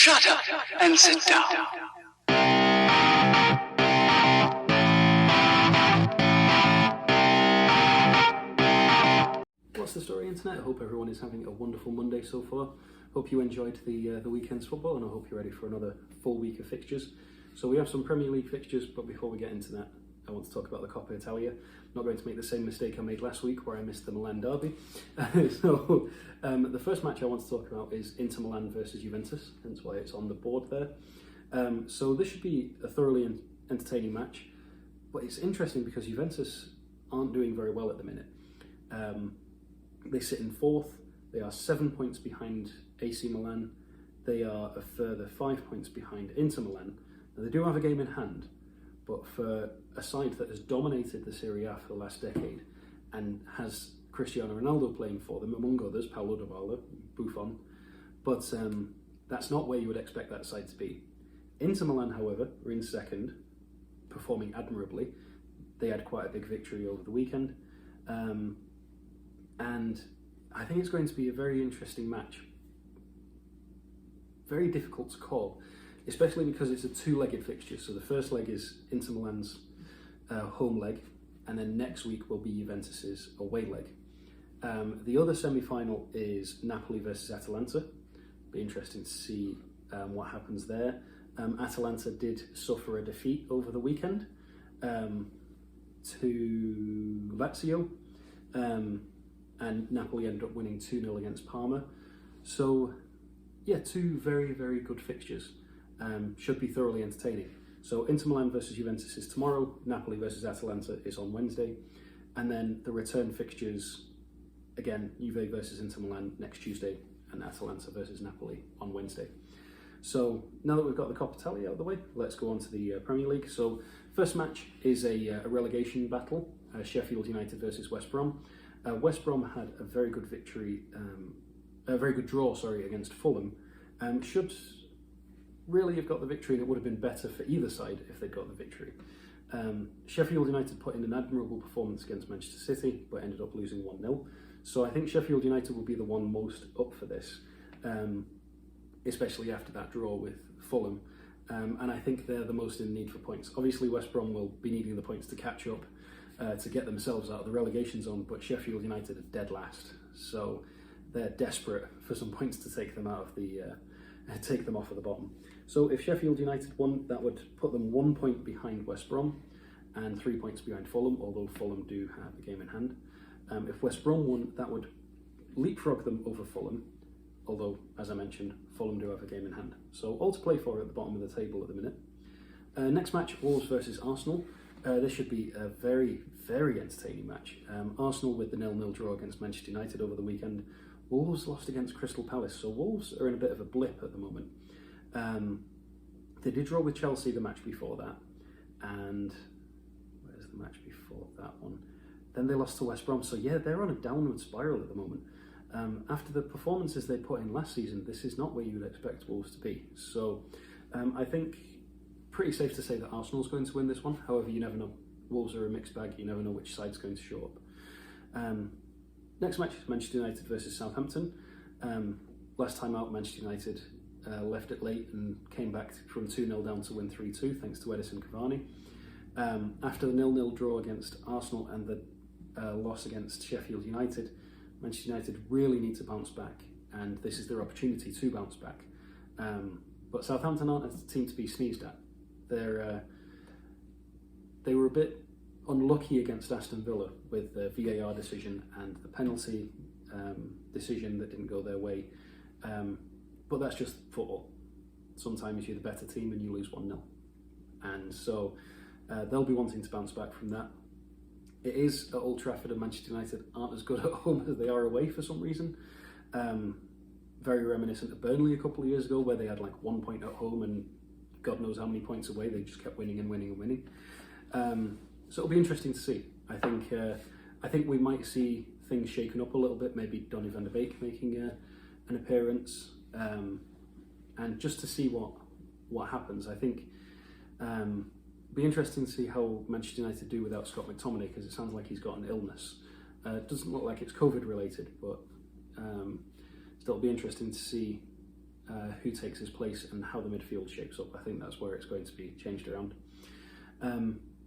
Shut up and sit down. What's the story, Internet? I hope everyone is having a wonderful Monday so far. Hope you enjoyed the weekend's football, and I hope you're ready for another full week of fixtures. So we have some Premier League fixtures, but before we get into that, I want to talk about the Coppa Italia. I'm not going to make the same mistake I made last week where I missed the Milan derby. The first match I want to talk about is Inter Milan versus Juventus, hence why it's on the board there. So this should be a thoroughly entertaining match, but it's interesting because Juventus aren't doing very well at the minute. They sit in fourth. They are 7 points behind AC Milan. They are a further 5 points behind Inter Milan. Now, they do have a game in hand, but for a side that has dominated the Serie A for the last decade and has Cristiano Ronaldo playing for them, among others, Paulo Dybala, Buffon, but that's not where you would expect that side to be. Inter Milan, however, are in second, performing admirably. They had quite a big victory over the weekend. And I think it's going to be a very interesting match. Very difficult to call, especially because it's a two-legged fixture. So the first leg is Inter Milan's home leg, and then next week will be Juventus's away leg. The other semi-final is Napoli versus Atalanta. Be interesting to see what happens there. Atalanta did suffer a defeat over the weekend to Lazio. And Napoli ended up winning 2-0 against Parma. So, yeah, two very, very good fixtures. Should be thoroughly entertaining. So Inter Milan versus Juventus is tomorrow, Napoli versus Atalanta is on Wednesday, and then the return fixtures, again, Juve versus Inter Milan next Tuesday, and Atalanta versus Napoli on Wednesday. So now that we've got the Coppa Italia out of the way, let's go on to the Premier League. So first match is a relegation battle, Sheffield United versus West Brom. West Brom had a very good draw against Fulham. Should really have got the victory, and it would have been better for either side if they'd got the victory. Sheffield United put in an admirable performance against Manchester City, but ended up losing 1-0. So I think Sheffield United will be the one most up for this, especially after that draw with Fulham. And I think they're the most in need for points. Obviously, West Brom will be needing the points to catch up, to get themselves out of the relegation zone, but Sheffield United are dead last, so they're desperate for some points to take them out of take them off of the bottom. So if Sheffield United won, that would put them 1 point behind West Brom and 3 points behind Fulham, although Fulham do have a game in hand. If West Brom won, that would leapfrog them over Fulham, although, as I mentioned, Fulham do have a game in hand. So all to play for at the bottom of the table at the minute. Next match, Wolves versus Arsenal. This should be a very, very entertaining match. Arsenal with the 0-0 draw against Manchester United over the weekend. Wolves lost against Crystal Palace, so Wolves are in a bit of a blip at the moment. They did draw with Chelsea the match before that, and where's the match before that one? Then they lost to West Brom, so yeah, they're on a downward spiral at the moment. After the performances they put in last season, this is not where you would expect Wolves to be. So I think pretty safe to say that Arsenal's going to win this one. However, you never know. Wolves are a mixed bag. You never know which side's going to show up. Next match is Manchester United versus Southampton. Last time out, Manchester United left it late and came back from 2-0 down to win 3-2 thanks to Edison Cavani. After the 0-0 draw against Arsenal and the loss against Sheffield United, Manchester United really need to bounce back, and this is their opportunity to bounce back. But Southampton aren't a team to be sneezed at. They were a bit unlucky against Aston Villa with the VAR decision and the penalty decision that didn't go their way. But that's just football. Sometimes you're the better team and you lose 1-0. And so they'll be wanting to bounce back from that. It is at Old Trafford, and Manchester United aren't as good at home as they are away for some reason. Very reminiscent of Burnley a couple of years ago, where they had like 1 point at home and God knows how many points away. They just kept winning and winning and winning. So it'll be interesting to see. I think we might see things shaken up a little bit. Maybe Donny van de Beek making an appearance, and just to see what happens. I think it'll be interesting to see how Manchester United do without Scott McTominay, because it sounds like he's got an illness. It doesn't look like it's COVID related, but still it'll be interesting to see who takes his place and how the midfield shapes up. I think that's where it's going to be changed around.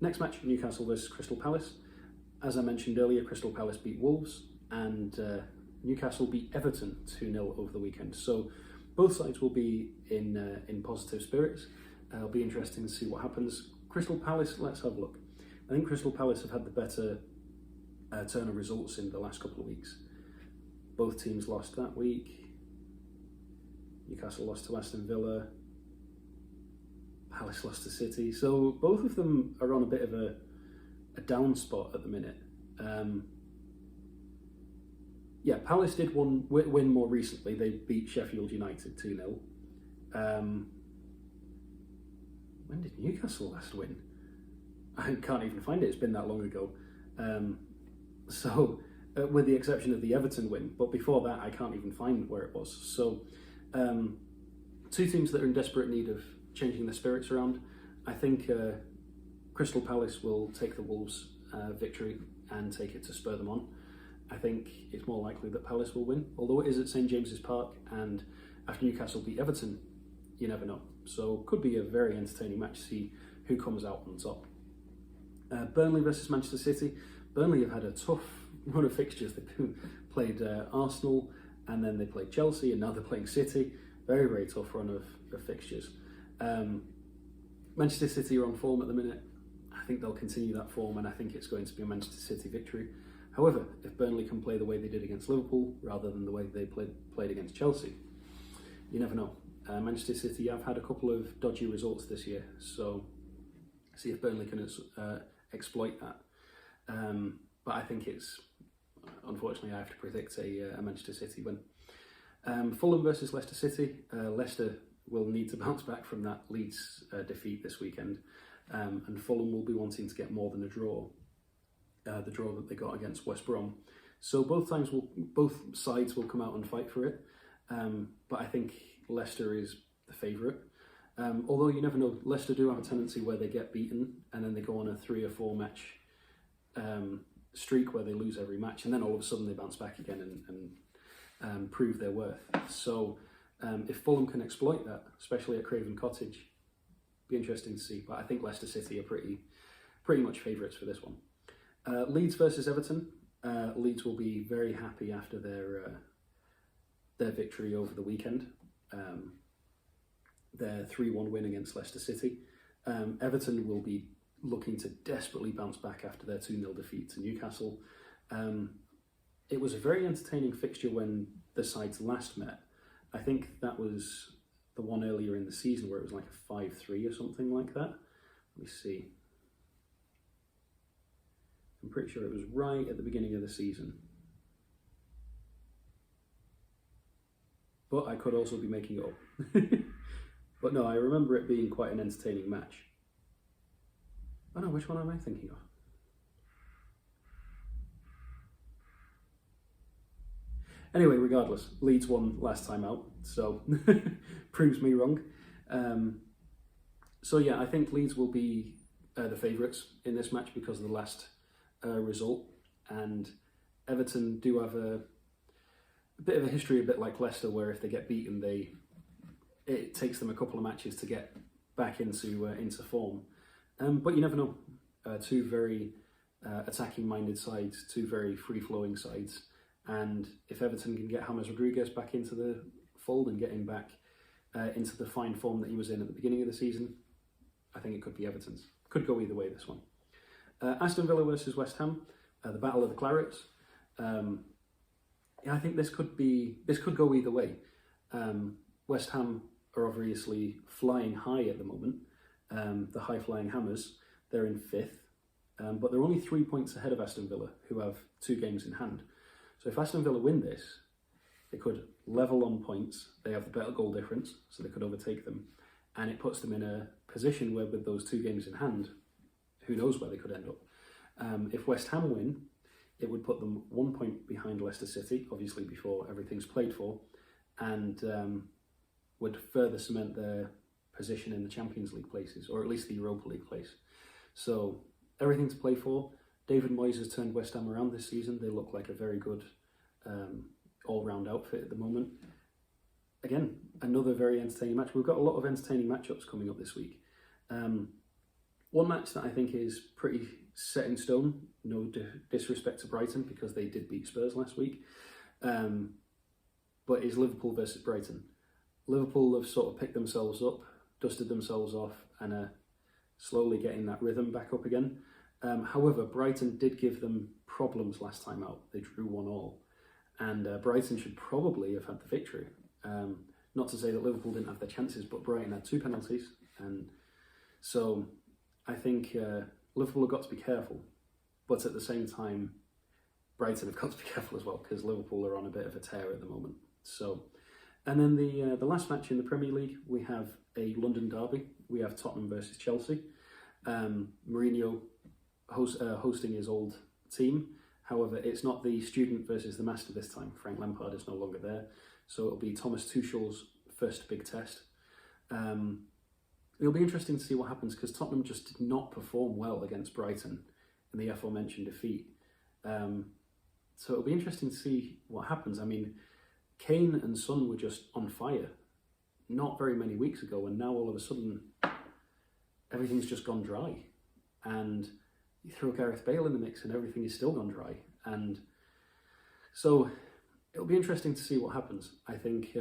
Next match, Newcastle versus Crystal Palace. As I mentioned earlier, Crystal Palace beat Wolves and Newcastle beat Everton 2-0 over the weekend. So both sides will be in positive spirits. It'll be interesting to see what happens. Crystal Palace, let's have a look. I think Crystal Palace have had the better turn of results in the last couple of weeks. Both teams lost that week. Newcastle lost to Aston Villa. Palace lost to City. So both of them are on a bit of a down spot at the minute. Palace did win more recently. They beat Sheffield United 2-0. When did Newcastle last win? I can't even find it. It's been that long ago. With the exception of the Everton win, but before that, I can't even find where it was. So, two teams that are in desperate need of changing their spirits around. I think Crystal Palace will take the Wolves victory and take it to spur them on. I think it's more likely that Palace will win, although it is at St James's Park, and after Newcastle beat Everton, you never know. So could be a very entertaining match to see who comes out on top. Burnley versus Manchester City. Burnley have had a tough run of fixtures. They played Arsenal, and then they played Chelsea, and now they're playing City. Very, very tough run of fixtures. Manchester City are on form at the minute. I think they'll continue that form, and I think it's going to be a Manchester City victory. However, if Burnley can play the way they did against Liverpool rather than the way they played against Chelsea, you never know. Manchester City have had a couple of dodgy results this year, so see if Burnley can exploit that. But I think unfortunately, I have to predict a Manchester City win. Fulham versus Leicester City. Leicester will need to bounce back from that Leeds defeat this weekend, and Fulham will be wanting to get more than a draw. The draw that they got against West Brom. So both sides will come out and fight for it. But I think Leicester is the favourite. Although you never know, Leicester do have a tendency where they get beaten and then they go on a 3 or 4 match streak where they lose every match, and then all of a sudden they bounce back again and prove their worth. So if Fulham can exploit that, especially at Craven Cottage, be interesting to see. But I think Leicester City are pretty much favourites for this one. Leeds versus Everton. Leeds will be very happy after their victory over the weekend. Their 3-1 win against Leicester City. Everton will be looking to desperately bounce back after their 2-0 defeat to Newcastle. It was a very entertaining fixture when the sides last met. I think that was the one earlier in the season where it was like a 5-3 or something like that. Let me see. I'm pretty sure it was right at the beginning of the season. But I could also be making it up. But no, I remember it being quite an entertaining match. Oh no, which one am I thinking of? Anyway, regardless, Leeds won last time out, so proves me wrong. So yeah, I think Leeds will be the favourites in this match because of the last result, and Everton do have a bit of a history, a bit like Leicester, where if they get beaten, it takes them a couple of matches to get back into form. But you never know. Two very attacking-minded sides, two very free-flowing sides, and if Everton can get James Rodriguez back into the fold and get him back into the fine form that he was in at the beginning of the season, I think it could be Everton's. Could go either way, this one. Aston Villa versus West Ham, the Battle of the Clarets. I think this could go either way. West Ham are obviously flying high at the moment. The high-flying Hammers, they're in 5th, but they're only 3 points ahead of Aston Villa, who have 2 games in hand. So if Aston Villa win this, they could level on points. They have the better goal difference, so they could overtake them, and it puts them in a position where, with those 2 games in hand, who knows where they could end up. If West Ham win, it would put them 1 point behind Leicester City, obviously before everything's played for, and would further cement their position in the Champions League places, or at least the Europa League place. So everything to play for. David Moyes has turned West Ham around this season. They look like a very good all-round outfit at the moment. Again, another very entertaining match. We've got a lot of entertaining matchups coming up this week. One match that I think is pretty set in stone, no disrespect to Brighton because they did beat Spurs last week, but is Liverpool versus Brighton. Liverpool have sort of picked themselves up, dusted themselves off, and are slowly getting that rhythm back up again. However, Brighton did give them problems last time out. They drew 1-1, and Brighton should probably have had the victory. Not to say that Liverpool didn't have their chances, but Brighton had 2 penalties, and so I think Liverpool have got to be careful, but at the same time, Brighton have got to be careful as well because Liverpool are on a bit of a tear at the moment. So, and then the last match in the Premier League, we have a London derby. We have Tottenham versus Chelsea. Mourinho hosting his old team. However, it's not the student versus the master this time. Frank Lampard is no longer there, so it'll be Thomas Tuchel's first big test. It'll be interesting to see what happens because Tottenham just did not perform well against Brighton in the aforementioned defeat. So it'll be interesting to see what happens. I mean, Kane and Son were just on fire not very many weeks ago, and now all of a sudden everything's just gone dry. And you throw Gareth Bale in the mix and everything is still gone dry. And so it'll be interesting to see what happens. I think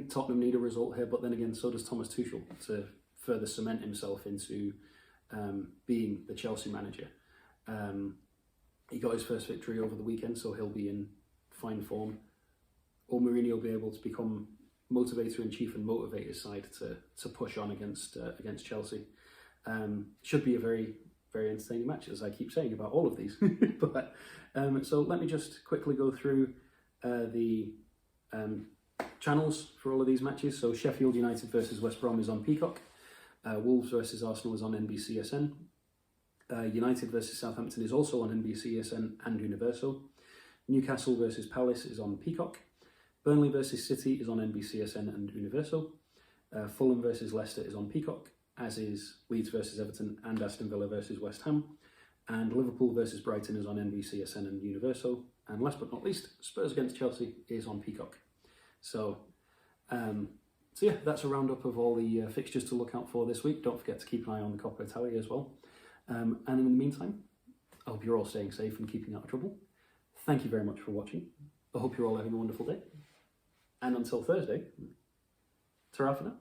Tottenham need a result here, but then again, so does Thomas Tuchel to further cement himself into being the Chelsea manager. He got his first victory over the weekend, so he'll be in fine form. Or Mourinho will be able to become motivator-in-chief and motivate his side to push on against Chelsea. Should be a very, very entertaining match, as I keep saying about all of these. But so let me just quickly go through the channels for all of these matches. So Sheffield United versus West Brom is on Peacock. Wolves versus Arsenal is on NBCSN. United versus Southampton is also on NBCSN and Universal. Newcastle versus Palace is on Peacock. Burnley versus City is on NBCSN and Universal. Fulham versus Leicester is on Peacock, as is Leeds versus Everton and Aston Villa versus West Ham. And Liverpool versus Brighton is on NBCSN and Universal. And last but not least, Spurs against Chelsea is on Peacock. So yeah, that's a roundup of all the fixtures to look out for this week. Don't forget to keep an eye on the Coppa Italia as well. And in the meantime, I hope you're all staying safe and keeping out of trouble. Thank you very much for watching. I hope you're all having a wonderful day. And until Thursday, ta-ra for now.